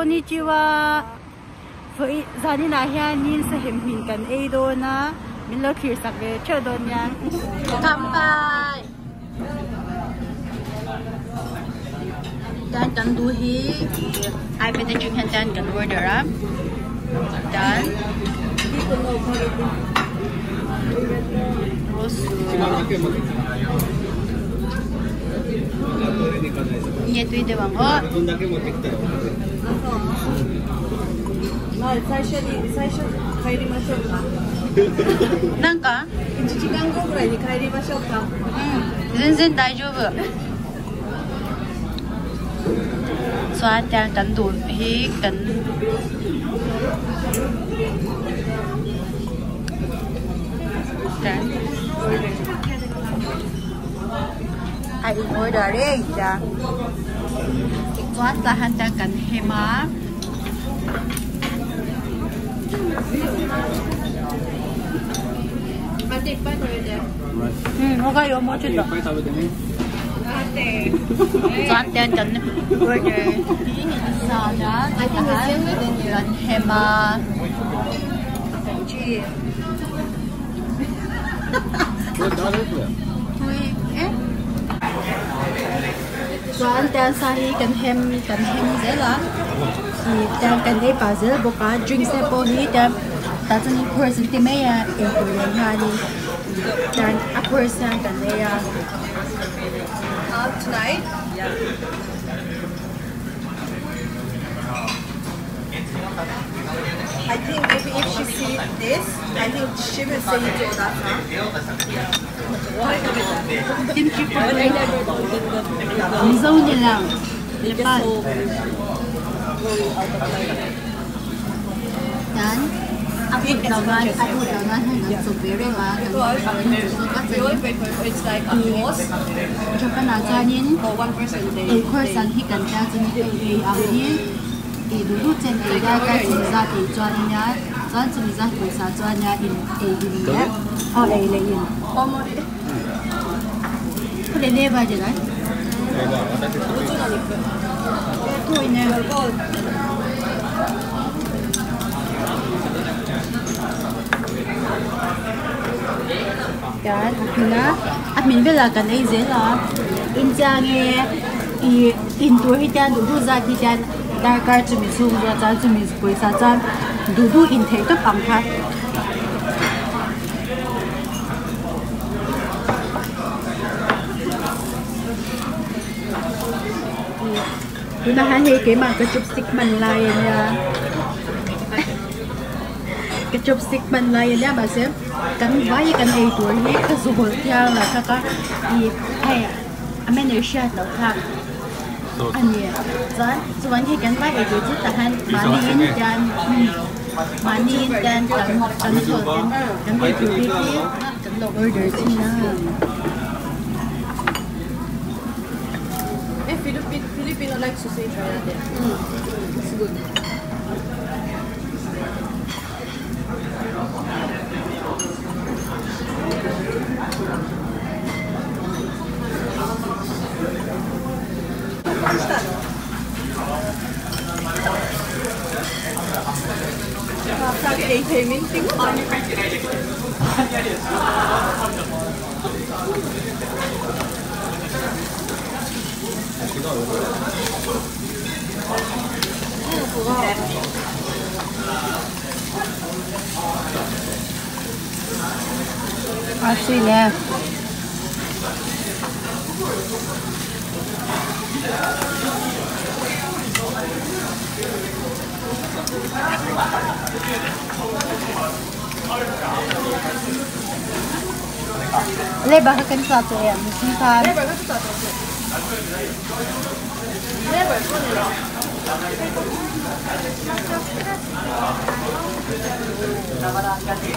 こんにちは。Zani na hianin sa himhin kan eido na milokir sakbe chodon yang. Kampai. Dan kan duhi ai bên đây kan dan kan order á. Dan Iya tuh ide bang. Oh. 最初帰りましょうか。なんか1時間後ぐらいに帰りましょうか。うん、全然大丈夫。Xóa trang cảnh đùi hí cảnh ai ngồi đó đi cha. Xóa ra hành trang cảnh hema. いっぱい食べて。うん、わかるよ、もうちょっと。いっぱい食べてね。Soalnya kan order ini sana, dan hemat. Soalnya sahi kan hem zela. Dan kan ini puzzle buka drink sepohi dan datang ni person timnya yang hari dan person kan dia. Tonight? Yeah. I think maybe if she sees this, I think she will say it to Odata. Kimchi porridge. Miso lang. Lepan. Dan aku naman hanggang supere lah. It's like a horse. Japan ajanin. For one person day. A person he can just need a dulu jen ada kan semasa tujuannya, tujuan semasa tujuannya ini ya. Oh ini. Oh mau deh. Kau ni baca kan? Lucu nak ni. Itu ini. Dan akhirnya admin belakan ini jelah injangnya intur hitan dulu zat hitan darkar cumi sumber zat cumi kuisa zat dulu intake tu pangkat. Kita hari ke mana kecupstik manlainnya. Kecupstik manlainnya macam kan bayi kan itu ni kesubuh tiang lah kakak di Malaysia tu kan. Ani, cuman kan bayi itu tu tahan manin dan kan itu kan lo order Cina. Filipino like sausage right there. It's good. Así le. Lebar kan satu ya, misalkan. Lebar kan satu. Lebar kan ni.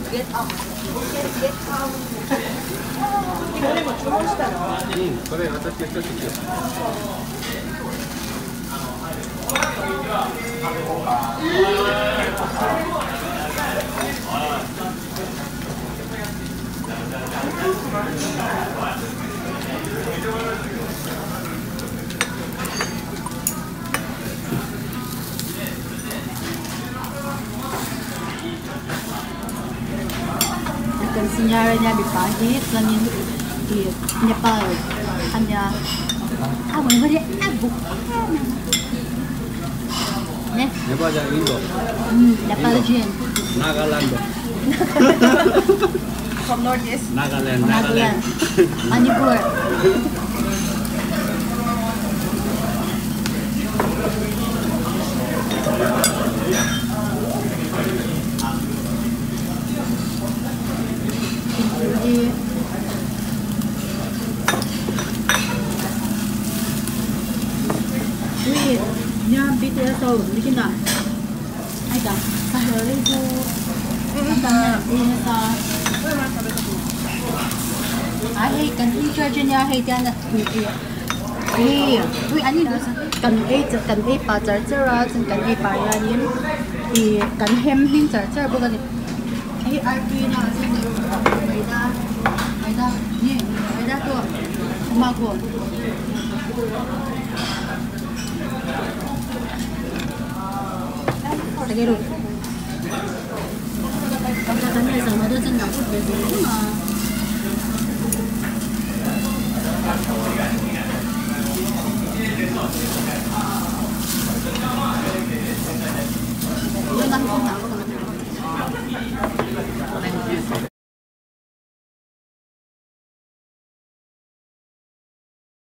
Get up. Get up. これも注文したの？これ私が一つ。senyaranya di pagi senin di Nepal hanya apa namanya abu nih Nepal aja Indo Nepal aja Nagaland From Northeast. Nagaland Manipur Wih, nya BTS tahu bikin tak? Ada, sahur itu, tentang ini tak? Ai cần đi chơi trên nhà hay đang ui anh ấy cần ấy bà chở chở ra cần ấy bà ra đi thì cần hem hin chở chở bữa cái ấy ai đi nào xem được người ta nhỉ người ta tua mà của cái rồi. Kalau katanya sama ada senang pun biasa.